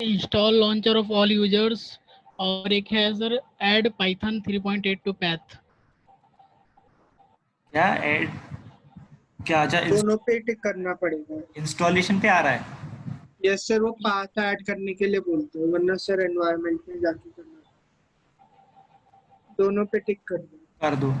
Install launcher of all users, और एक है sir add Python 3.8 to path. क्या ऐड, क्या अच्छा दोनों पे टिक करना पड़ेगा। इंस्टॉलेशन पे आ रहा है? यस सर, वो पाथ ऐड करने के लिए बोलते हैं, वरना सर एनवायरनमेंट में जाके करना। दोनों पे टिक कर दो। कर दो।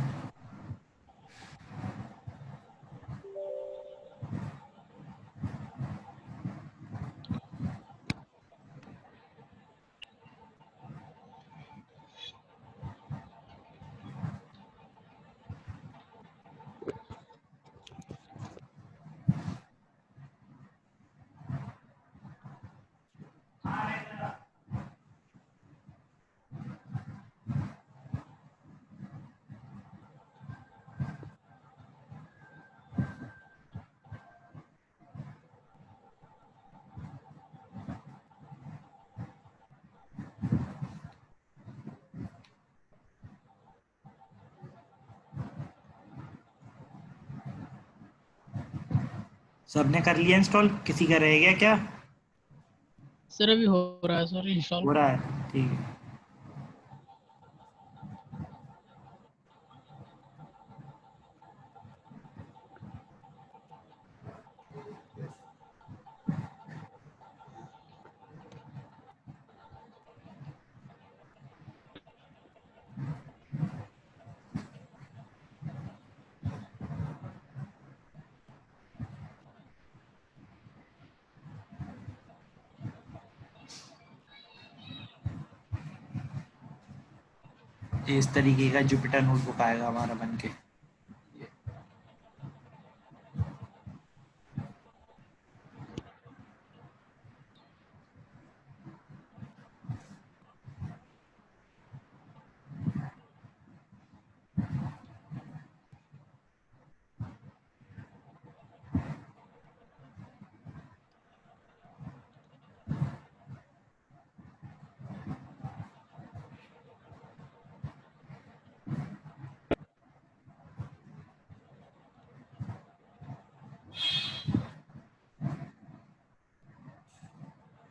सबने कर लिया इंस्टॉल, किसी का रह गया क्या? सर अभी हो रहा है सर इंस्टॉल। हो रहा है, ठीक है। इस तरीके का जुपिटर नोटबुक आएगा हमारा बन के।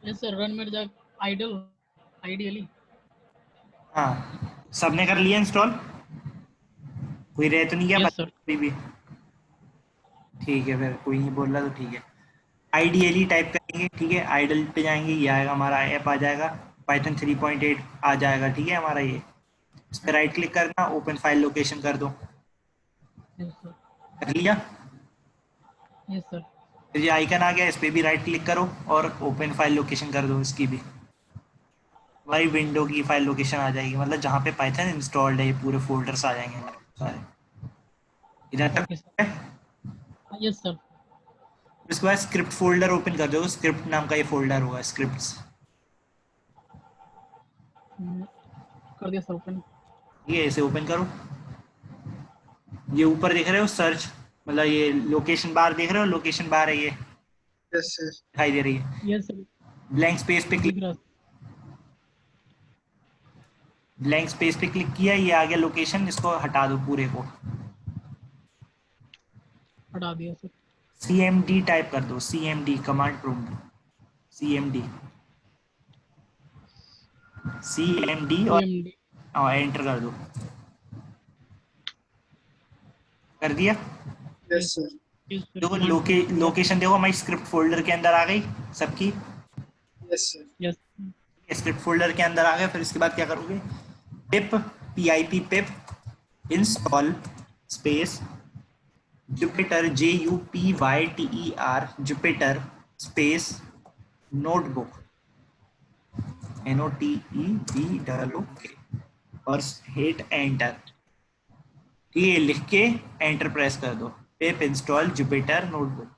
यस सर, रन मेरे जा आइडल आइडियली। हाँ, सबने कर लिया इंस्टॉल? कोई रह तो नहीं गया यस सर। कोई भी? ठीक है, फिर कोई नहीं बोल रहा तो ठीक है। आइडियली टाइप करेंगे, ठीक है, आइडल पे जाएंगे, ये आएगा हमारा ऐप आ जाएगा, पाइथन 3.8 आ जाएगा, ठीक है हमारा ये। इस पर राइट क्लिक करना, ओपन फाइल लोकेशन कर दो। Yes sir. कर लिया? Yes sir. फिर ये आइकन आ गया, इस पर भी राइट क्लिक करो और ओपन फाइल लोकेशन कर दो इसकी भी। हमारी विंडो की फाइल लोकेशन आ जाएगी, मतलब जहाँ पे पाइथन इंस्टॉल्ड है, ये पूरे फोल्डर्स आ जाएंगे हमारे सारे। इधर तक ओके है? सर। Yes sir. उसके बाद स्क्रिप्ट फोल्डर ओपन कर दो, स्क्रिप्ट नाम का ये फोल्डर होगा, स्क्रिप्ट्स। कर दिया सर ओपन। ये ऐसे ओपन करो। ये ऊपर देख रहे हो सर्च, मतलब ये लोकेशन बार देख रहे हो, लोकेशन बार है ये यस सर। दिखाई दे रही है। Yes sir. ब्लैंक स्पेस पे क्लिक, दिख रहा। ब्लैंक स्पेस पे क्लिक किया, ये आ गया लोकेशन, इसको हटा दो पूरे को। हटा दिया सर। CMD टाइप कर दो, CMD command prompt, CMD, CMD और CMD। एंटर कर दो। कर दिया? Yes. Yes sir. Yes sir, देखो कमांड प्रॉम्प्ट पूरा। लोकेशन देखो हमारी स्क्रिप्ट फोल्डर के अंदर आ गई सबकी। Yes sir. Yes. Script folder के अंदर आ गए, फिर इसके बाद क्या करोगे? पिप, PIP पिप install space Jupiter, JUPYTER Jupiter space notebook, NOTEBOOK, और हिट एंटर। ये लिख के एंटर प्रेस कर दो, पिप इंस्टॉल जुपिटर नोटबुक।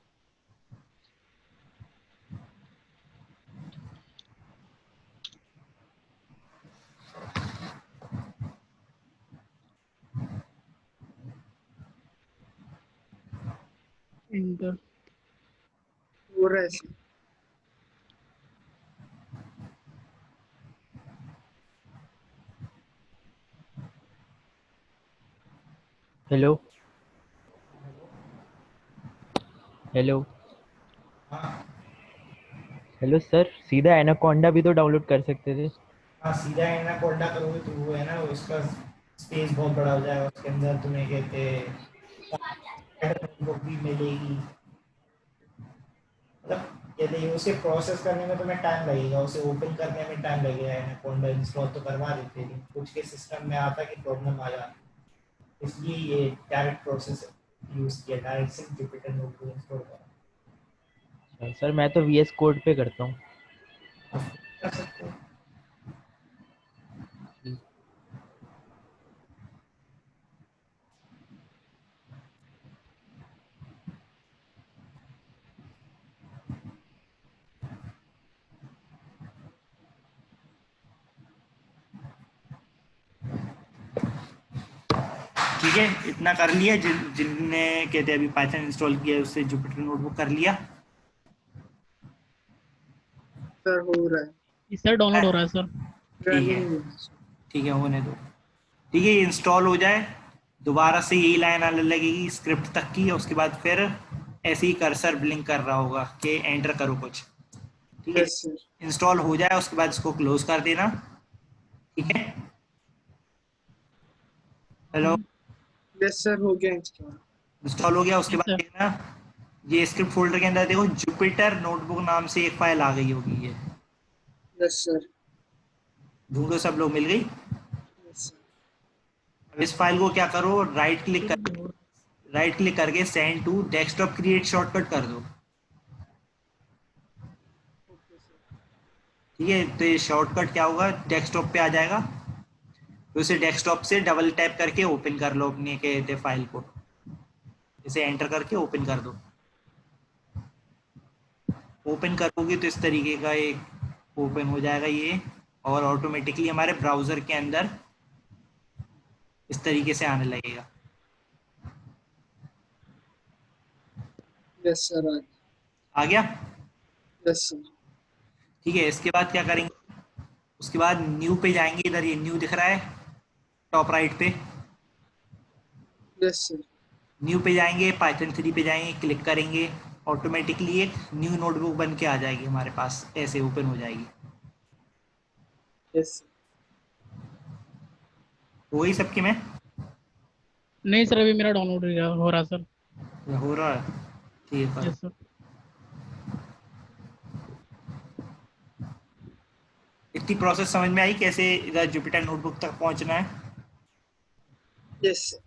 इंटर। हो रहा है sir. Hello hello. Hello sir, सीधा एनाकोंडा भी तो डाउनलोड कर सकते थे। हाँ, सीधा एनाकोंडा करोगे तो वो है ना, उसका स्पेस बहुत बड़ा हो जाएगा, उसके अंदर तुम्हें कहते नोटबुक भी मिलेगी। मतलब कहते हैं उसे प्रोसेस करने में तुम्हें टाइम लगेगा, उसे ओपन करने में टाइम लगेगा। एनाकोंडा इंस्टॉल तो करवा देते हैं, कुछ के सिस्टम में आता कि प्रॉब्लम आ जाती, इसलिए ये डायरेक्ट प्रोसेस यूज़ किया, डायरेक्ट से जुपिटर नोटबुक इंस्टॉल करा। सर मैं तो VS कोड पे करता हूँ। कर सकते हो। ठीक है, इतना कर लिया। जिनने कहते हैं अभी पाइथन इंस्टॉल किया है उससे जुपिटर नोटबुक कर लिया। सर हो रहा है, सर डाउनलोड हो रहा है सर। ठीक है, रनिंग हो रहा है। ठीक है, होने दो। ठीक है, ये इंस्टॉल हो जाए, दोबारा से यही लाइन आने लगेगी स्क्रिप्ट तक की, उसके बाद फिर ऐसे ही कर्सर ब्लिंक कर रहा होगा कि एंटर करो कुछ। ठीक है, यस सर। इंस्टॉल हो जाए उसके बाद इसको क्लोज कर देना। ठीक है, हेलो, यस सर, हो गया इंस्टॉल। इंस्टॉल हो गया। उसके यस बाद सर। देखना, ये स्क्रिप्ट फोल्डर के अंदर देखो जुपिटर नोटबुक नाम से एक फाइल आ गई होगी, ये यस सर। ढूंढो सब लोग, मिल गई। Yes sir. अब इस फाइल को क्या करो, सर ढूंढ- राइट क्लिक करके send to desktop create shortcut कर दो। Okay sir. ठीक है, तो ये शॉर्टकट क्या होगा, डेस्कटॉप पे आ जाएगा। तो इसे डेस्कटॉप से डबल टैप करके ओपन कर लो अपने के फाइल को, इसे एंटर करके ओपन कर दो। ओपन करोगे तो इस तरीके का एक ओपन हो जाएगा ये, और ऑटोमेटिकली हमारे ब्राउज़र के अंदर इस तरीके से आने लगेगा। यस सर, आ आ गया। गया। Yes sir. ठीक है, इसके बाद क्या करेंगे, उसके बाद न्यू पे जाएंगे। इधर ये न्यू दिख रहा है टॉप राइट पे, यस सर। न्यू पे जाएंगे, पाइथन 3 पे जाएंगे, क्लिक करेंगे, ऑटोमेटिकली एक न्यू नोटबुक बन के आ जाएगी हमारे पास, ऐसे ओपन हो जाएगी। Yes sir. हो गई सबकी में? नहीं सर, अभी मेरा डाउनलोड हो रहा है सर। हो रहा है, ठीक है करो। Yes sir. इतनी प्रोसेस समझ में आई कैसे इधर जुपिटर नोटबुक तक पहुंचना है? Yes sir.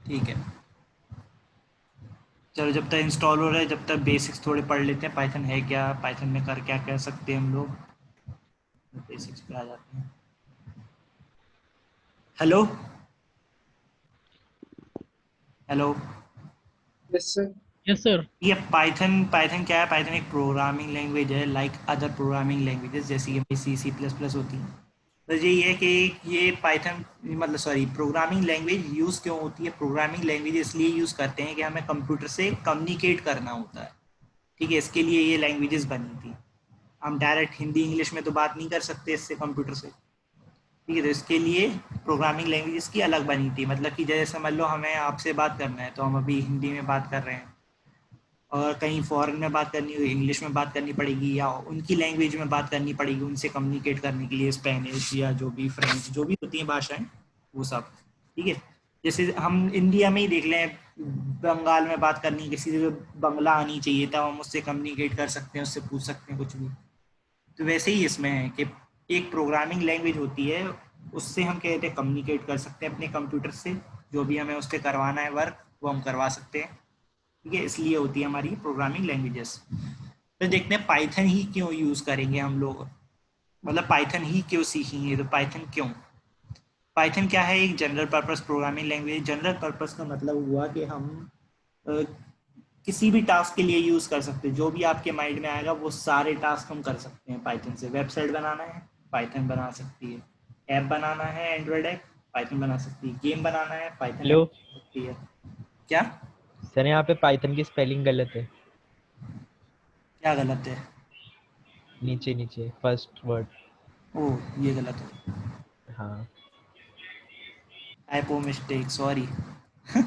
ठीक है, चलो जब तक इंस्टॉल हो रहा है जब तक बेसिक्स थोड़े पढ़ लेते हैं, पाइथन है क्या, पाइथन में कर क्या कर सकते हैं हम लोग। बेसिक्स पे आ जाते हैं। Hello, hello. Yes sir. Yes sir. ये पाइथन, पाइथन क्या है, पाइथन एक प्रोग्रामिंग लैंग्वेज है, लाइक अदर प्रोग्रामिंग लैंग्वेजेस जैसी कि सी सी प्लस प्लस होती हैं। तो यही है कि ये पाइथन मतलब सॉरी प्रोग्रामिंग लैंग्वेज यूज़ क्यों होती है, प्रोग्रामिंग लैंग्वेज इसलिए यूज़ करते हैं कि हमें कंप्यूटर से कम्युनिकेट करना होता है। ठीक है, इसके लिए ये लैंग्वेजेस बनी थी। हम डायरेक्ट हिंदी इंग्लिश में तो बात नहीं कर सकते इससे कंप्यूटर से। ठीक है, तो इसके लिए प्रोग्रामिंग लैंग्वेजेस की अलग बनी थी। मतलब कि जैसे समझ लो हमें आपसे बात करना है तो हम अभी हिंदी में बात कर रहे हैं, और कहीं फॉरेन में बात करनी हो इंग्लिश में बात करनी पड़ेगी, या उनकी लैंग्वेज में बात करनी पड़ेगी उनसे कम्युनिकेट करने के लिए, स्पेनिश या जो भी फ्रेंच जो भी होती हैं भाषाएं, वो सब। ठीक है, जैसे हम इंडिया में ही देख लें, बंगाल में बात करनी है किसी से, बंगला आनी चाहिए तब हम उससे कम्युनिकेट कर सकते हैं, उससे पूछ सकते हैं कुछ भी। तो वैसे ही इसमें है कि एक प्रोग्रामिंग लैंग्वेज होती है, उससे हम कहते हैं कम्युनिकेट कर सकते हैं अपने कंप्यूटर से, जो भी हमें उससे करवाना है वर्क वो हम करवा सकते हैं। ठीक है, इसलिए होती है हमारी प्रोग्रामिंग लैंग्वेजेस। तो देखते हैं पाइथन ही क्यों यूज़ करेंगे हम लोग, मतलब पाइथन ही क्यों सीखेंगे, तो पाइथन क्यों। पाइथन क्या है, एक general purpose programming language. General purpose का मतलब हुआ कि हम अ, किसी भी टास्क के लिए यूज़ कर सकते हैं, जो भी आपके माइंड में आएगा वो सारे टास्क हम कर सकते हैं पाइथन से। वेबसाइट बनाना है पाइथन बना सकती है, ऐप बनाना है एंड्रॉयड ऐप पाइथन बना सकती है, गेम बनाना है पाइथन ऐप हेलो बना सकती है। क्या सर, यहाँ पे पाइथन की स्पेलिंग गलत है। क्या गलत है? नीचे नीचे फर्स्ट वर्ड। ओह, ये गलत है, हाँ। Typo mistake, sorry. सर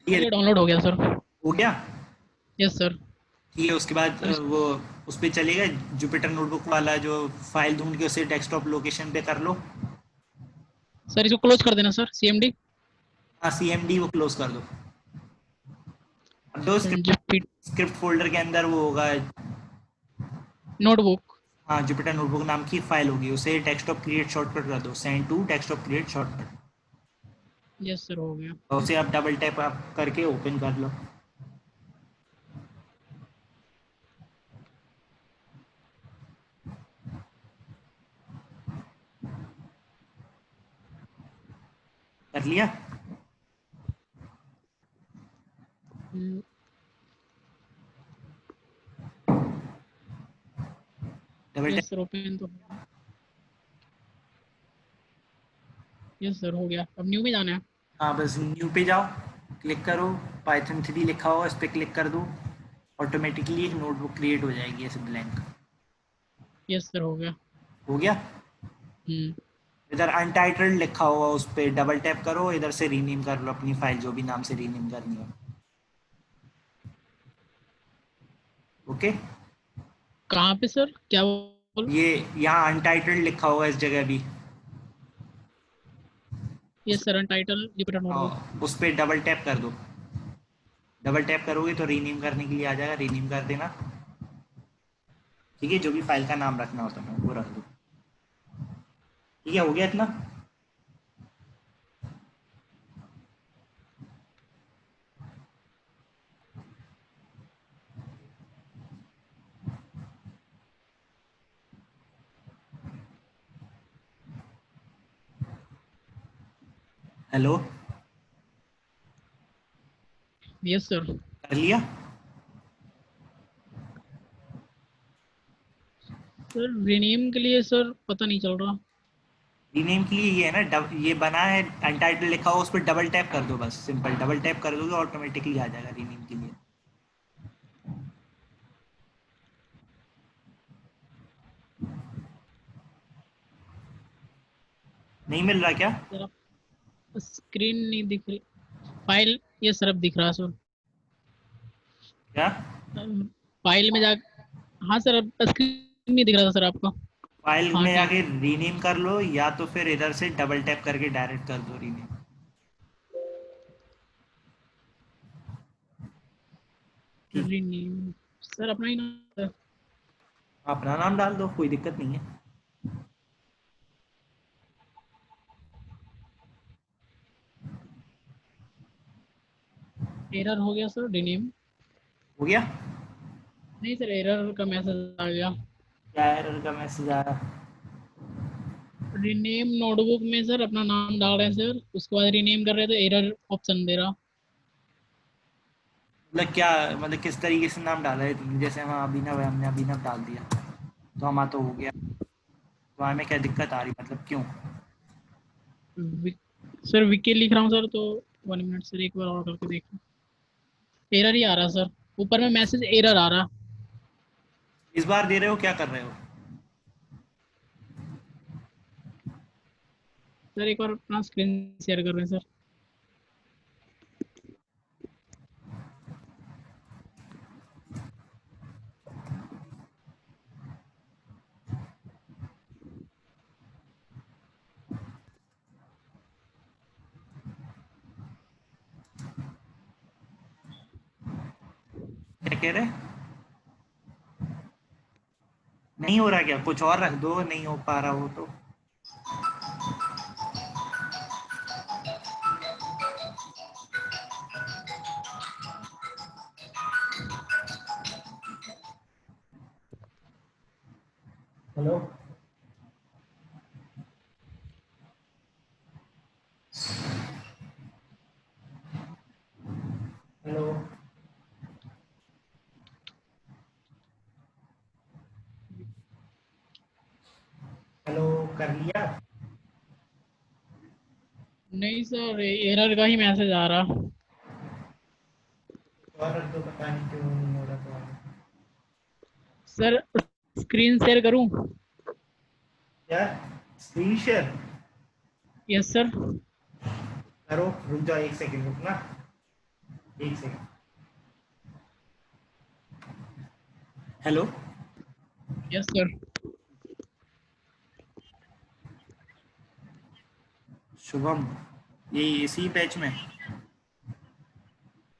ये ये डाउनलोड हो गया सर। हो गया। Yes sir. ठीक है, उसके बाद वो उस पर चलेगा जुपिटर नोटबुक वाला जो फाइल ढूंढ के उसे डेस्कटॉप लोकेशन पे कर लो। सर इसको क्लोज कर देना सर, CMD। हाँ, CMD वो क्लोज कर दो। अब दो स्क्रिप्ट फोल्डर के अंदर वो होगा, नोटबुक। हाँ, जुपिटर नोटबुक नाम की फाइल होगी, उसे डेस्कटॉप क्रिएट शॉर्टकट कर दो, send to desktop create shortcut. Yes sir, हो गया। और उसे आप डबल टैप आप करके ओपन कर लो। कर लिया? Double tap. Yes sir, open तो। यस सर, हो गया। अब न्यू में जाना है। हाँ, बस न्यू पे जाओ, क्लिक करो, पाइथन 3 लिखा होगा, इस पर क्लिक कर दो, ऑटोमेटिकली एक नोटबुक क्रिएट हो जाएगी ऐसे ब्लैंक। यस सर, हो गया। हो गया? हम्म। इधर अनटाइटल्ड लिखा होगा, उस पर डबल टैप करो, इधर से रीनेम कर लो अपनी फाइल, जो भी नाम से रीनेम करनी हो। ओके, कहाँ पे सर, क्या बोल? ये यहाँ अनटाइटल्ड लिखा होगा इस जगह भी। Yes sir, title Jupyter notebook. उस पर डबल टैप कर दो। डबल टैप करोगे तो रीनेम करने के लिए आ जाएगा, रीनेम कर देना। ठीक है, जो भी फाइल का नाम रखना हो तुम्हें वो रख दो। ठीक है, हो गया इतना? Hello, yes sir. कर लिया? सर रीनेम के लिए सर पता नहीं चल रहा। रीनेम के लिए ये है ना, ये बना है, अनटाइटल लिखा हो, उस पर डबल टैप कर दो, बस सिंपल डबल टैप कर दोगे ऑटोमेटिकली आ जाएगा रीनेम के लिए। नहीं मिल रहा क्या? सर अब स्क्रीन नहीं दिख रही। फाइल, ये सर अब दिख रहा सर। क्या? फाइल में जा। हाँ सर, अब स्क्रीन नहीं दिख रहा था सर आपका। फाइल हाँ में की। जाके रीनेम कर लो, या तो फिर इधर से डबल टैप करके डायरेक्ट कर दो रीनेम। रीनेम सर अपना ही नाम। अपना नाम डाल दो, कोई दिक्कत नहीं है। एरर हो गया सर, रीनेम। हो गया? नहीं सर, एरर का मैसेज आ गया। क्या एरर का मैसेज आ रहा? रीनेम नोटबुक में सर अपना नाम डाल रहे हैं सर, उसके बाद रीनेम कर रहे हैं तो एरर ऑप्शन दे रहा। मतलब क्या, मतलब किस तरीके से नाम डाला है तुमने? जैसे हम अभिनव है, हमने अभिनव डाल दिया तो हमारा तो हो गया, तो हमें क्या दिक्कत आ रही, मतलब क्यों? सर विकी लिख रहा हूँ सर, तो 1 मिनट सर, एक बार और करके देखो। एरर ही आ रहा सर, ऊपर में मैसेज एरर आ रहा। इस बार दे रहे हो, क्या कर रहे हो? सर एक बार अपना स्क्रीन शेयर कर रहे हैं सर। क्या कह रहे? नहीं हो रहा क्या? कुछ और रख दो, नहीं हो पा रहा हो तो। हेलो, हेलो, हेलो, कर लिया? नहीं सर, एरर का ही मैसेज आ रहा। और रख दो, पता नहीं क्यों नहीं हो रहा तुम्हारा। सर स्क्रीन शेयर करूं? क्या? Screen share? Yes sir. करो, रुक जाओ, एक सेकंड रुकना, एक second. Hello, yes sir. Shubham, ये इसी बैच में?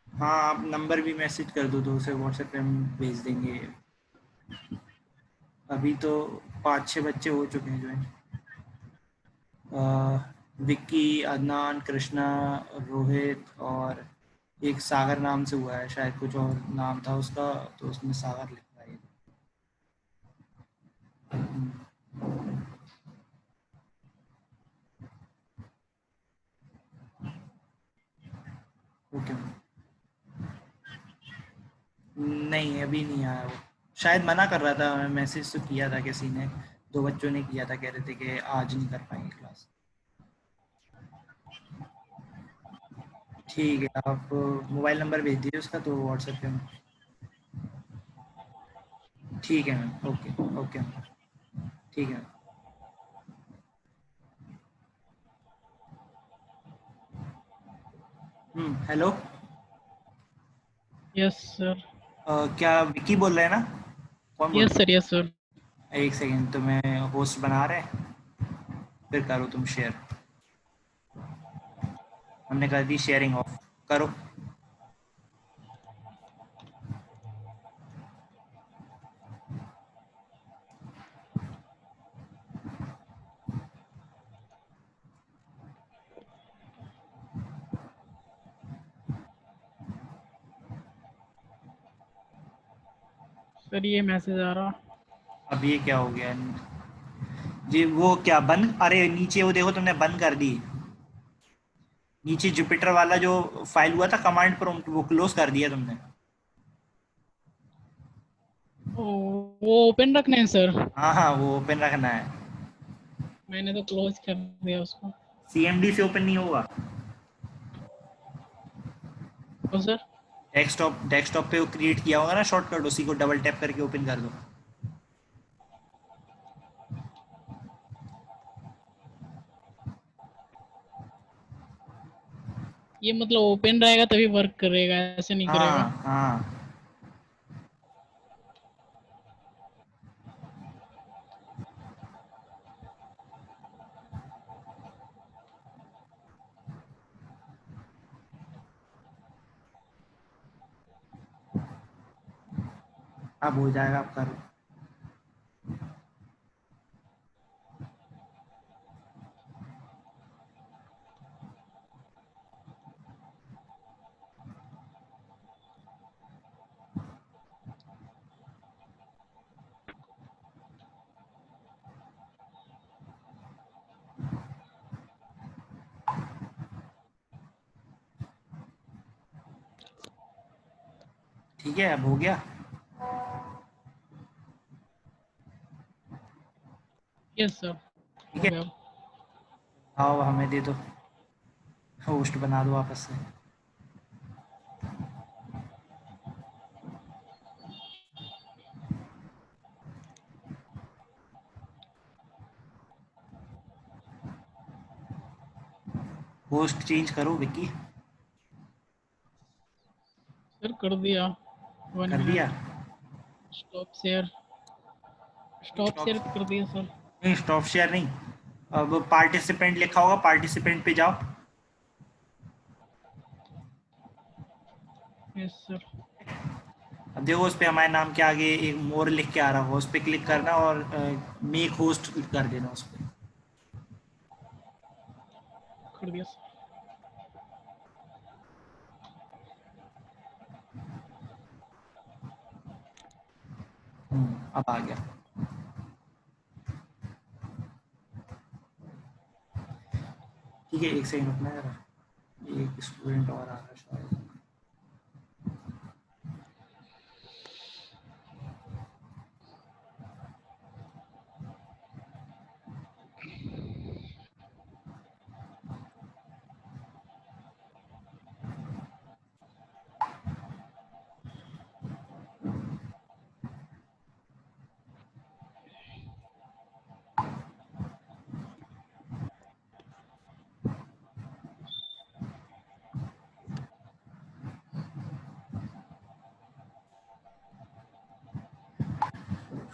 हाँ, आप नंबर भी मैसेज कर दो तो उसे व्हाट्सएप पे हम भेज देंगे। अभी तो 5-6 बच्चे हो चुके हैं ज्वाइन। विक्की, अदनान, कृष्णा, रोहित और एक सागर नाम से हुआ है, शायद कुछ और नाम था उसका, तो उसने सागर लिखा है। ओके, नहीं अभी नहीं आया वो, शायद मना कर रहा था। मैसेज तो किया था किसी ने, 2 बच्चों ने किया था, कह रहे थे कि आज नहीं कर पाएंगे क्लास। ठीक है, आप मोबाइल नंबर भेज दीजिए उसका तो व्हाट्सएप पे। ठीक है मैम, ओके ओके मैम, ठीक है। Hello, yes sir. क्या विक्की बोल रहे हैं ना? कौन बोल यस रहा सर। Yes sir. है? एक सेकेंड, तो मैं होस्ट बना रहे हैं, फिर करो तुम शेयर। हमने कर दी शेयरिंग ऑफ, करो। सर ये मैसेज आ रहा। अब ये क्या हो गया जी? वो क्या बंद, अरे नीचे वो देखो, तुमने बंद कर दी। नीचे जुपिटर वाला जो फाइल हुआ था कमांड प्रॉम्प्ट, वो क्लोज कर दिया तुमने। ओ, वो ओपन रखना है सर। हाँ हाँ, वो ओपन रखना है। मैंने तो क्लोज कर दिया उसको। सीएमडी से ओपन नहीं होगा। तो सर डेस्कटॉप डेस्कटॉप पे वो क्रिएट किया होगा ना शॉर्टकट, उसी को डबल टैप करके ओपन कर दो। ये मतलब ओपन रहेगा तभी वर्क करेगा, ऐसे नहीं करेगा। हाँ हाँ, अब हो जाएगा, आप करो। ठीक है, अब हो गया। Yes sir. ठीक हो है, गया। आओ हमें दे दो, होस्ट बना दो वापस से। होस्ट चेंज करो विक्की। सर कर दिया। 1 कर दिया? Minute. Stop share. Stop stop, share कर दिया सर। नहीं स्टॉप शेयर नहीं, अब पार्टिसिपेंट लिखा होगा, पार्टिसिपेंट पे जाओ। Yes sir. अब देखो उस पे हमारे नाम के आगे एक मोर लिख के आ रहा होगा, उस पे क्लिक करना और मेक होस्ट कर देना उस पे। कर दिया सर। अब आ गया। ठीक है, एक सेकंड रुकना यार, एक स्टूडेंट और आ रहा है शायद।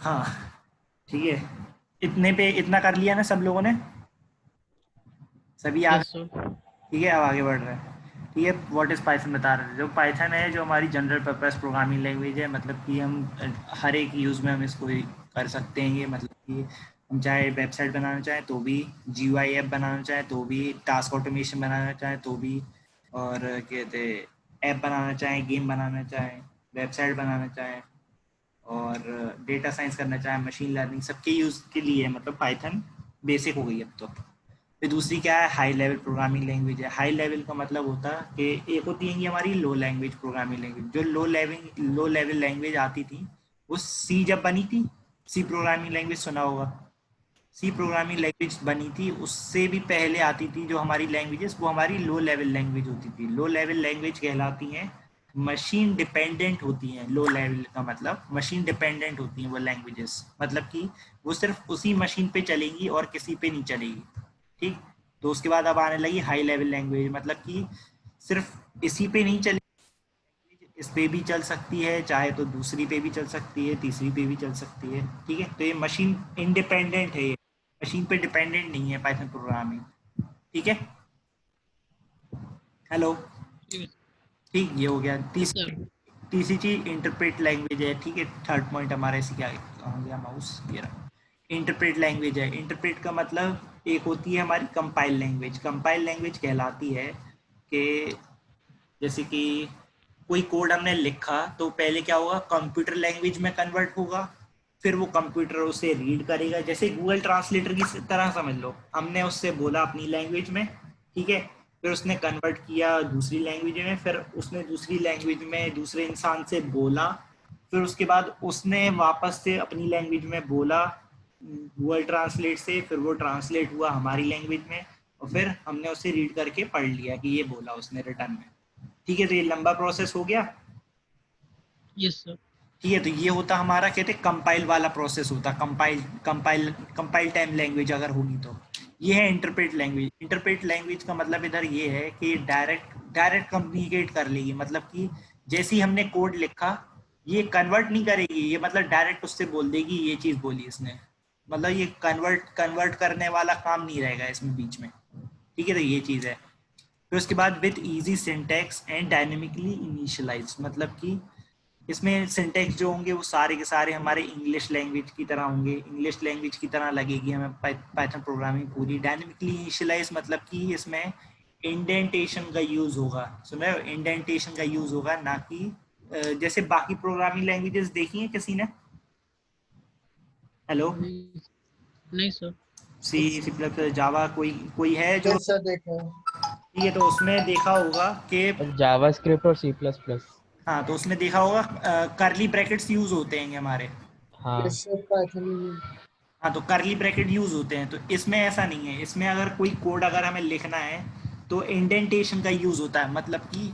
हाँ ठीक है, इतने पे इतना कर लिया ना सब लोगों ने, सभी आ यस सर। ठीक है। अब आगे बढ़ रहे हैं। ठीक है, व्हाट इज़ पाइथन बता रहे थे। जो पाइथन है जो हमारी जनरल पर्पस प्रोग्रामिंग लैंग्वेज है, मतलब कि हम हर एक यूज़ में हम इसको कर सकते हैं। ये मतलब कि हम चाहे वेबसाइट बनाना चाहें तो भी, GUI ऐप बनाना चाहें तो भी, टास्क ऑटोमेशन बनाना चाहें तो भी, और कहते ऐप बनाना चाहें, गेम बनाना चाहें, वेबसाइट बनाना चाहें, और डेटा साइंस करना चाहें, मशीन लर्निंग, सबके यूज़ के लिए मतलब पाइथन बेसिक हो गई अब तो। फिर दूसरी क्या है, हाई लेवल प्रोग्रामिंग लैंग्वेज है। हाई लेवल का मतलब होता है कि एक होती है कि हमारी लो लैंग्वेज प्रोग्रामिंग लैंग्वेज। जो लो लेवल लैंग्वेज आती थी वो सी जब बनी थी, सी प्रोग्रामिंग लैंग्वेज सुना होगा। सी प्रोग्रामिंग लैंग्वेज बनी थी, उससे भी पहले आती थी जो हमारी लैंग्वेजेस, वो हमारी लो लेवल लैंग्वेज होती थी। लो लेवल लैंग्वेज कहलाती हैं मशीन डिपेंडेंट होती हैं। लो लेवल का मतलब मशीन डिपेंडेंट होती हैं वो लैंग्वेजेस, मतलब कि वो सिर्फ उसी मशीन पे चलेंगी और किसी पे नहीं चलेगी। ठीक, तो उसके बाद अब आने लगी हाई लेवल लैंग्वेज, मतलब कि सिर्फ इसी पे नहीं चलेगी, इस पे भी चल सकती है, चाहे तो दूसरी पे भी चल सकती है, तीसरी पे भी चल सकती है। ठीक है, तो ये मशीन इंडिपेंडेंट है, ये मशीन पे डिपेंडेंट नहीं है पाइथन प्रोग्रामिंग। ठीक है, हेलो, ठीक है। ठीक, ये हो गया। Yes sir. तीसरी चीज इंटरप्रेट लैंग्वेज है। ठीक है, थर्ड पॉइंट हमारा इसी क्या कहाँ गया माउस, ये रहा। इंटरप्रेट लैंग्वेज है। इंटरप्रेट का मतलब एक होती है हमारी कंपाइल लैंग्वेज। कंपाइल लैंग्वेज कहलाती है कि जैसे कि कोई कोड हमने लिखा तो पहले क्या होगा, कंप्यूटर लैंग्वेज में कन्वर्ट होगा, फिर वो कंप्यूटर उसे रीड करेगा। जैसे गूगल ट्रांसलेटर की तरह समझ लो, हमने उससे बोला अपनी लैंग्वेज में, ठीक है, फिर उसने कन्वर्ट किया दूसरी लैंग्वेज में, फिर उसने दूसरी लैंग्वेज में दूसरे इंसान से बोला, फिर उसके बाद उसने वापस से अपनी लैंग्वेज में बोला गूगल ट्रांसलेट से, फिर वो ट्रांसलेट हुआ हमारी लैंग्वेज में, और फिर हमने उसे रीड करके पढ़ लिया कि ये बोला उसने रिटर्न में। ठीक है, तो ये लंबा प्रोसेस हो गया। Yes sir. ठीक है, तो ये होता हमारा, कहते हैं कंपाइल वाला प्रोसेस होता, कंपाइल टाइम लैंग्वेज अगर होगी तो। ये है इंटरप्रेट लैंग्वेज। इंटरप्रेट लैंग्वेज का मतलब इधर ये है कि डायरेक्ट कम्युनिकेट कर लेगी, मतलब कि जैसे ही हमने कोड लिखा ये कन्वर्ट नहीं करेगी, ये मतलब डायरेक्ट उससे बोल देगी ये चीज़ बोली इसने, मतलब ये कन्वर्ट करने वाला काम नहीं रहेगा इसमें बीच में। ठीक है, तो ये चीज़ है। फिर उसके बाद with easy syntax and dynamically initialize, मतलब कि इसमें सिंटैक्स जो होंगे वो सारे के सारे हमारे इंग्लिश लैंग्वेज की तरह होंगे, इंग्लिश लैंग्वेज की तरह लगेगी हमें पाइथन प्रोग्रामिंग पूरी। डायनेमिकली इनिशियलाइज मतलब कि इसमें इंडेंटेशन का यूज़ होगा, सुन रहे हो, इंडेंटेशन का यूज़ होगा, ना कि जैसे बाकी प्रोग्रामिंग लैंग्वेजेस देखी हैं किसी ने, हेलो, नहीं, नहीं सर। सी सी प्लस जावा, कोई कोई है जो, यस सर देखा है। ठीक है, तो उसमें देखा होगा कि, जावास्क्रिप्ट और C++। हाँ तो उसमें देखा होगा करली ब्रैकेट्स यूज होते हैं हमारे। हाँ यस सर पाइथन में। हाँ, तो करली ब्रैकेट यूज होते हैं, तो इसमें ऐसा नहीं है। इसमें अगर कोई कोड अगर हमें लिखना है तो इंडेंटेशन का यूज होता है, मतलब कि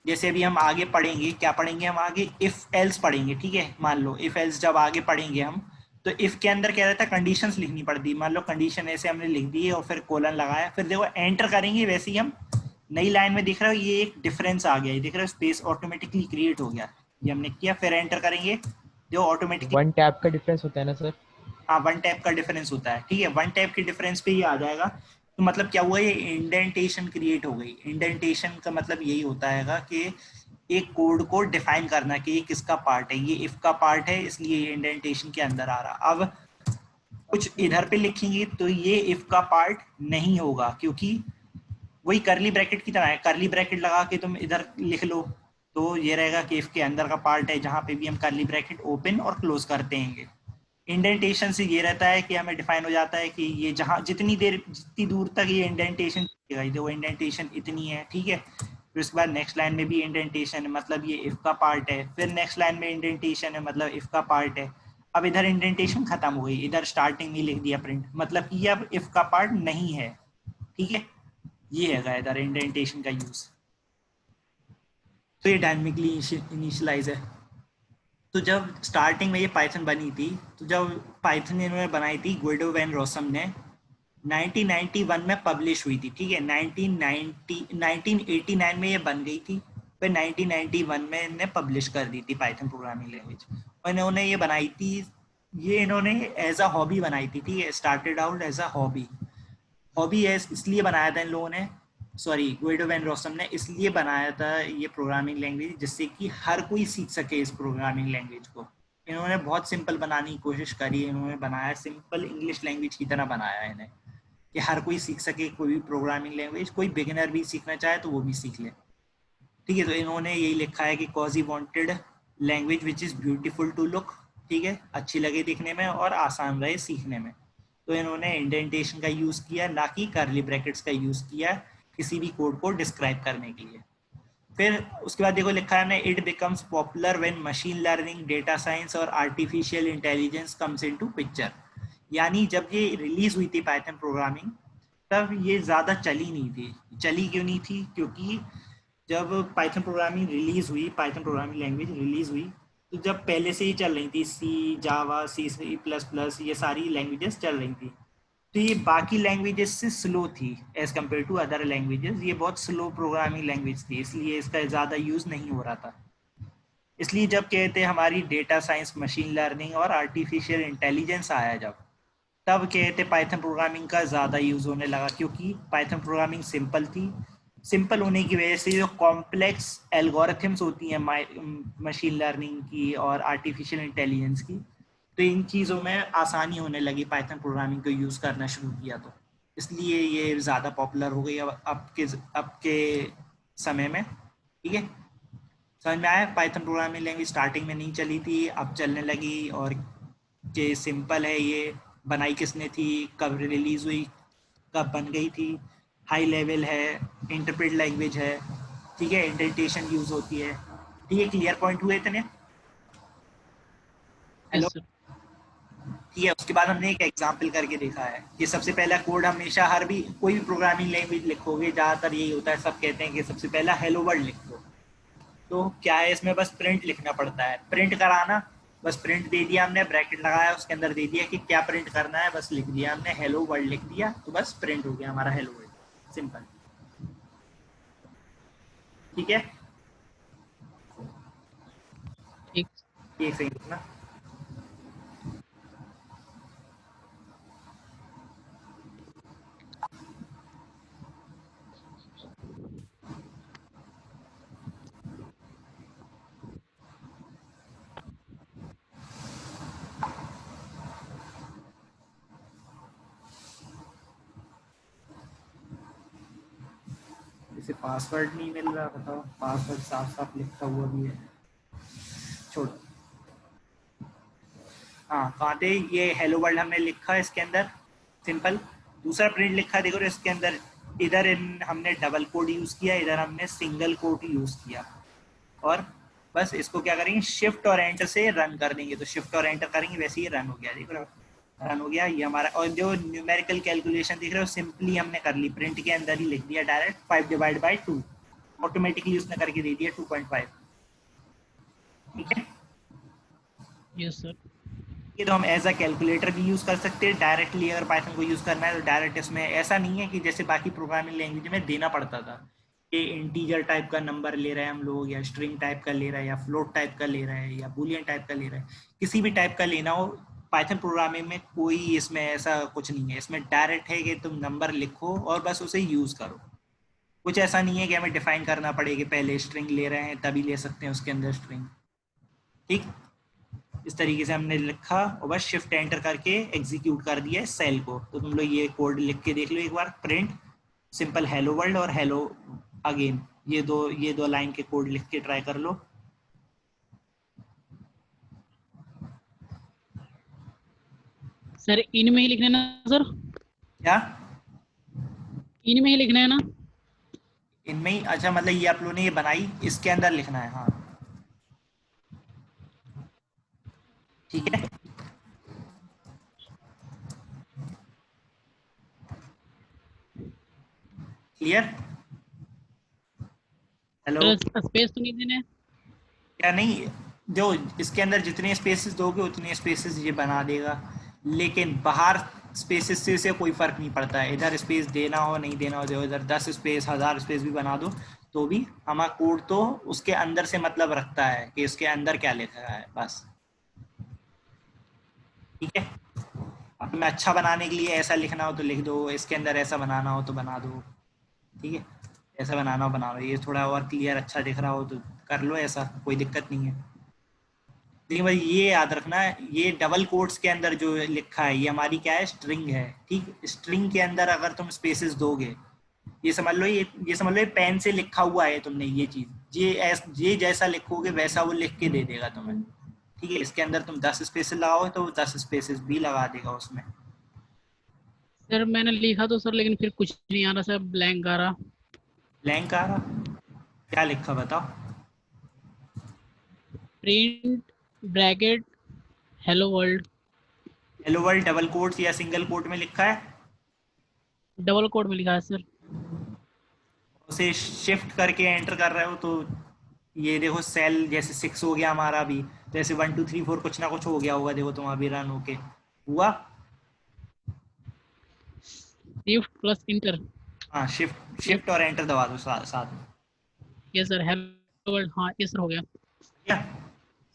जैसे अभी हम आगे पढ़ेंगे, क्या पढ़ेंगे हम आगे, इफ एल्स पढ़ेंगे। ठीक है, मान लो इफ एल्स जब आगे पढ़ेंगे हम, तो इफ के अंदर क्या रहता है, कंडीशंस लिखनी पड़ती है। मान लो कंडीशन ऐसे हमने लिख दी है और फिर कोलन लगाया, फिर देखो एंटर करेंगे, वैसे ही हम नई लाइन में दिख रहा है ये एक डिफरेंस आ गया, ये दिख रहा है, स्पेस ऑटोमेटिकली क्रिएट हो गया, ये हमने किया, फिर एंटर करेंगे जो ऑटोमेटिकली, वन टैप का डिफरेंस होता है ना सर। हाँ वन टैप का डिफरेंस होता है। ठीक है, वन टैप के डिफरेंस पे ही आ जाएगा। तो मतलब क्या हुआ, ये इंडेंटेशन क्रिएट हो गई। इंडेंटेशन का मतलब यही होता है कि एक कोड को डिफाइन करना कि ये किसका पार्ट है, ये इफ का पार्ट है इसलिए ये इंडेंटेशन के अंदर आ रहा। अब कुछ इधर पे लिखेंगे तो ये इफ का पार्ट नहीं होगा, क्योंकि वही करली ब्रैकेट की तरह है। करली ब्रैकेट लगा के तुम इधर लिख लो तो ये रहेगा कि इफ के अंदर का पार्ट है, जहां पे भी हम करली ब्रैकेट ओपन और क्लोज करते हैं। इंडेंटेशन से ये रहता है कि हमें डिफाइन हो जाता है कि ये जहां जितनी दूर तक ये इंडेंटेशन, वो इंडेंटेशन इतनी है। ठीक है, फिर उसके बाद नेक्स्ट लाइन में भी इंडेंटेशन है, मतलब ये इफ का पार्ट है, फिर नेक्स्ट लाइन में इंडेंटेशन है, मतलब इफ का पार्ट है। अब इधर इंडेंटेशन खत्म हो गई, इधर स्टार्टिंग में लिख दिया प्रिंट, मतलब कि ये अब इफ का पार्ट नहीं है। ठीक है, ये है इधर इंडेंटेशन का यूज। तो ये डायनेमिकली इनिशियलाइज है। तो जब स्टार्टिंग में ये पाइथन बनी थी, तो जब पाइथन इन्होंने बनाई थी, गुइडो वैन रोसम ने 1991 में पब्लिश हुई थी। ठीक है, 1989 में ये बन गई थी, फिर 1991 में इन्हें पब्लिश कर दी थी पाइथन प्रोग्रामिंग लैंग्वेज। और इन्होंने ये बनाई थी ये इन्होंने एज अ हॉबी बनाई थी, ठीक है, started out as a hobby इसलिए बनाया था इन लोगों ने, सॉरी गुइडो वैन रोसम ने इसलिए बनाया था ये प्रोग्रामिंग लैंग्वेज, जिससे कि हर कोई सीख सके इस प्रोग्रामिंग लैंग्वेज को। इन्होंने बहुत सिंपल बनाने की कोशिश करी, इन्होंने बनाया सिंपल इंग्लिश लैंग्वेज की तरह बनाया इन्हें, कि हर कोई सीख सके कोई भी प्रोग्रामिंग लैंग्वेज, कोई बिगिनर भी सीखना चाहे तो वो भी सीख ले, ठीक है। तो इन्होंने यही लिखा है कि cause he wanted language which is beautiful to look, ठीक है, अच्छी लगे दिखने में और आसान रहे सीखने में। तो इन्होंने इंडेंटेशन का यूज़ किया, ना कि कर्ली ब्रैकेट्स का यूज़ किया किसी भी कोड को डिस्क्राइब करने के लिए। फिर उसके बाद देखो लिखा है it becomes popular when machine learning, data science और artificial intelligence comes into picture. यानी जब ये रिलीज हुई थी पाइथन प्रोग्रामिंग, तब ये ज़्यादा चली नहीं थी। चली क्यों नहीं थी? क्योंकि जब पाइथन प्रोग्रामिंग रिलीज हुई, पाइथन प्रोग्रामिंग लैंग्वेज रिलीज हुई, तो जब पहले से ही चल रही थी सी, जावा, C++, ये सारी लैंग्वेजेस चल रही थी, तो ये बाकी लैंग्वेजेस से स्लो थी as compare to other languages. ये बहुत स्लो प्रोग्रामिंग लैंग्वेज थी, इसलिए इसका ज़्यादा यूज़ नहीं हो रहा था। इसलिए जब कहते हमारी डेटा साइंस, मशीन लर्निंग और आर्टिफिशियल इंटेलिजेंस आया जब, तब कहते पाइथन प्रोग्रामिंग का ज़्यादा यूज़ होने लगा, क्योंकि पाइथन प्रोग्रामिंग सिंपल थी। सिंपल होने की वजह से जो कॉम्प्लेक्स एल्गोरिथम्स होती हैं मशीन लर्निंग की और आर्टिफिशियल इंटेलिजेंस की, तो इन चीज़ों में आसानी होने लगी पाइथन प्रोग्रामिंग को यूज़ करना शुरू किया, तो इसलिए ये ज़्यादा पॉपुलर हो गई अब के समय में, ठीक है। समझ में आया? पाइथन प्रोग्रामिंग लैंग्वेज स्टार्टिंग में नहीं चली थी, अब चलने लगी, और ये सिंपल है। ये बनाई किसने थी, कब रिलीज हुई, कब बन गई थी, हाई लेवल है, इंटरप्रेट लैंग्वेज है, ठीक है, इंडेंटेशन यूज होती है, ठीक है। क्लियर पॉइंट हुए इतने? Hello, yes sir. ठीक है। उसके बाद हमने एक एग्जाम्पल करके देखा है कि सबसे पहला कोड हमेशा, हर भी कोई भी प्रोग्रामिंग लैंग्वेज लिखोगे ज़्यादातर यही होता है, सब कहते हैं कि सबसे पहला हेलो वर्ल्ड लिख दो। तो क्या है, इसमें बस प्रिंट लिखना पड़ता है, प्रिंट कराना, बस प्रिंट दे दिया हमने, ब्रैकेट लगाया, उसके अंदर दे दिया कि क्या प्रिंट करना है, बस लिख दिया हमने, हेलो वर्ल्ड लिख दिया, तो बस प्रिंट हो गया हमारा हेलो वर्ल्ड, सिंपल, ठीक है। ठीक। ये सही लिखना। इसे पासवर्ड नहीं मिल रहा, बताओ, पासवर्ड साफ साफ लिखा हुआ भी है, छोड़ो। हाँ, कहाँ थे? ये हेलो वर्ल्ड हमने लिखा है इसके अंदर, सिंपल। दूसरा प्रिंट लिखा, देखो इसके अंदर, इधर हमने डबल कोड यूज किया, इधर हमने सिंगल कोड यूज किया, और बस इसको क्या करेंगे, शिफ्ट और एंटर से रन कर देंगे। तो शिफ्ट और एंटर करेंगे, वैसे ही रन हो गया, देख रहे हो, रन हो गया ये हमारा। और जो न्यूमेरिकल कैलकुलेशन दिख रहे हो, सिंपली हमने कर ली, प्रिंट के अंदर ही लिख दिया डायरेक्ट, 5/2, ऑटोमेटिकली उसने करके दे दिया 2.5, ठीक है। Yes sir. ये तो हम एज अ कैलकुलेटर भी यूज़ कर सकते हैं डायरेक्टली, अगर पाइथन को यूज़ करना है तो डायरेक्ट। इसमें ऐसा नहीं है कि जैसे बाकी प्रोग्रामिंग लैंग्वेज में देना पड़ता था कि इंटीजर टाइप का नंबर ले रहे हैं हम लोग, या स्ट्रिंग टाइप का ले रहा है, या फ्लोट टाइप का ले रहा है, या बूलियन टाइप का ले रहा है, किसी भी टाइप का लेना हो, पाइथन प्रोग्रामिंग में कोई इसमें ऐसा कुछ नहीं है। इसमें डायरेक्ट है कि तुम नंबर लिखो और बस उसे यूज़ करो। कुछ ऐसा नहीं है कि हमें डिफाइन करना पड़ेगा पहले स्ट्रिंग ले रहे हैं तभी ले सकते हैं उसके अंदर स्ट्रिंग, ठीक। इस तरीके से हमने लिखा और बस शिफ्ट एंटर करके एग्जीक्यूट कर दिया सेल को। तो तुम लोग ये कोड लिख के देख लो एक बार, प्रिंट सिंपल हेलो वर्ल्ड और हेलो अगेन, ये दो लाइन के कोड लिख के ट्राई कर लो। सर इनमें ही लिखना है ना सर? क्या इनमें ही लिखना है ना? इनमें ही? अच्छा, मतलब ये आप लोगों ने ये बनाई, इसके अंदर लिखना है, हाँ, ठीक है। क्लियर? हेलो, सर स्पेस तो नहीं देना है? क्या नहीं, जो इसके अंदर जितने स्पेसेस दोगे उतने स्पेसेस ये बना देगा, लेकिन बाहर स्पेसेस से कोई फर्क नहीं पड़ता है। इधर स्पेस देना हो नहीं देना हो, जो इधर 10 स्पेस 1000 स्पेस भी बना दो तो भी हमारा कोड तो उसके अंदर से मतलब रखता है कि उसके अंदर क्या लिखा है, बस। ठीक है। अब तुम्हें अच्छा बनाने के लिए ऐसा लिखना हो तो लिख दो, इसके अंदर ऐसा बनाना हो तो बना दो, ठीक है। ऐसा बनाना हो बना लो, ये थोड़ा और क्लियर अच्छा दिख रहा हो तो कर लो, ऐसा कोई दिक्कत नहीं है। लेकिन भाई ये याद रखना, ये डबल कोट्स के अंदर जो लिखा है ये हमारी क्या है, स्ट्रिंग है, ठीक। स्ट्रिंग के अंदर अगर तुम स्पेसेस दोगे, ये समझ लो, ये समझ लो ये पेन से लिखा हुआ है तुमने ये चीज, ये जैसा लिखोगे वैसा वो लिख के दे देगा तुम्हें, ठीक है। इसके अंदर तुम 10 स्पेसेस लगाओ तो 10 स्पेसेस भी लगा देगा उसमें। सर मैंने लिखा तो सर, लेकिन फिर कुछ नहीं आ रहा सर, ब्लैंक आ रहा। ब्लैंक आ रहा, क्या लिखा बताओ। Print bracket hello world. Hello world double quotes या सिंगल कोट में लिखा है? डबल कोड में लिखा है सर। उसे शिफ्ट करके एंटर कर रहे हो तो ये देखो सेल जैसे 6 हो गया हमारा भी, जैसे 1 2 3 4 कुछ ना कुछ हो गया होगा, देखो तुम अभी रन होके हुआ। Shift plus inter. हाँ, शिफ्ट और एंटर दबा दो साथ में। यस सर, हेलो वर्ल्ड, हाँ यस सर, हो गया। क्या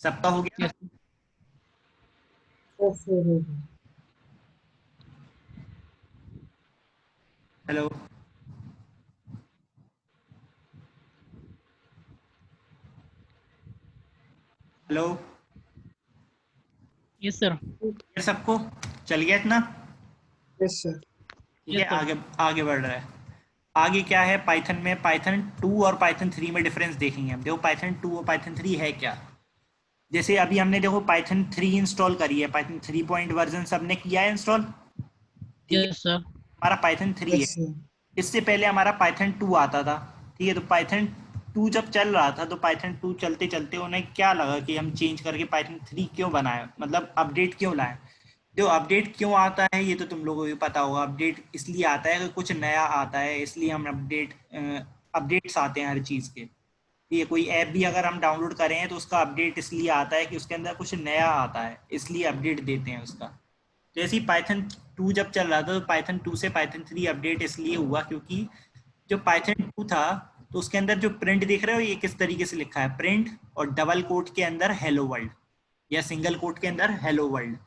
सबका हो गया? Yes hello, hello, yes sir. ये सबको चल गया इतना? Yes sir. ठीक है, Yes, sir. आगे आगे बढ़ रहा है। आगे क्या है पाइथन में, पाइथन 2 और पाइथन 3 में डिफरेंस देखेंगे हम। देखो पाइथन 2 और पाइथन 3 है क्या। जैसे अभी हमने देखो पाइथन 3 इंस्टॉल करी है, पाइथन 3 पॉइंट वर्जन सबने किया है इंस्टॉल, ठीक है। Yes sir. हमारा पाइथन 3 है, यस सर। इससे पहले हमारा पाइथन 2 आता था, ठीक है। तो पाइथन 2 जब चल रहा था तो पाइथन 2 चलते चलते उन्हें क्या लगा कि हम चेंज करके पाइथन 3 क्यों बनाए, मतलब अपडेट क्यों लाए। जो अपडेट क्यों आता है ये तो तुम लोगों को भी पता होगा। अपडेट इसलिए आता है कि कुछ नया आता है, इसलिए हम अपडेट्स आते हैं हर चीज़ के। ये कोई ऐप भी अगर हम डाउनलोड करें तो उसका अपडेट इसलिए आता है कि उसके अंदर कुछ नया आता है, इसलिए अपडेट देते हैं उसका। जैसे ही पाइथन 2 जब चल रहा था तो पाइथन 2 से पाइथन 3 अपडेट इसलिए हुआ क्योंकि जो पाइथन 2 था तो उसके अंदर जो प्रिंट देख रहे हो ये किस तरीके से लिखा है, प्रिंट और डबल कोट के अंदर हेलो वर्ल्ड या सिंगल कोट के अंदर हेलो वर्ल्ड।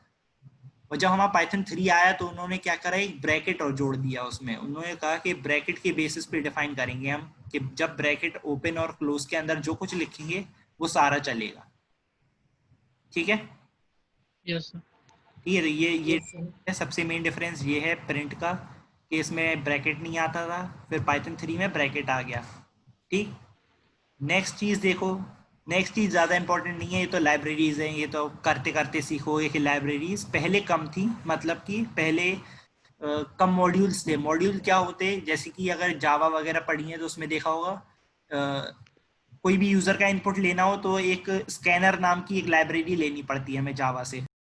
और जब हमारा पाइथन 3 आया तो उन्होंने क्या करा, एक ब्रैकेट और जोड़ दिया उसमें। उन्होंने कहा कि ब्रैकेट के बेसिस पे डिफाइन करेंगे हम कि जब ब्रैकेट ओपन और क्लोज के अंदर जो कुछ लिखेंगे वो सारा चलेगा, ठीक है। Yes sir. ये यस सर। सबसे मेन डिफरेंस ये है प्रिंट का कि इसमें ब्रैकेट नहीं आता था, फिर पाइथन 3 में ब्रैकेट आ गया, ठीक। नेक्स्ट चीज़ देखो, नेक्स्ट चीज़ ज़्यादा इंपॉर्टेंट नहीं है, ये तो लाइब्रेरीज़ हैं, ये तो करते करते सीखोगे कि लाइब्रेरीज़ पहले कम थी, मतलब कि पहले कम मॉड्यूल्स थे। मॉड्यूल क्या होते, जैसे कि अगर जावा वगैरह पढ़ी है तो उसमें देखा होगा, कोई भी यूज़र का इनपुट लेना हो तो एक स्कैनर नाम की एक लाइब्रेरी लेनी पड़ती है हमें जावा से,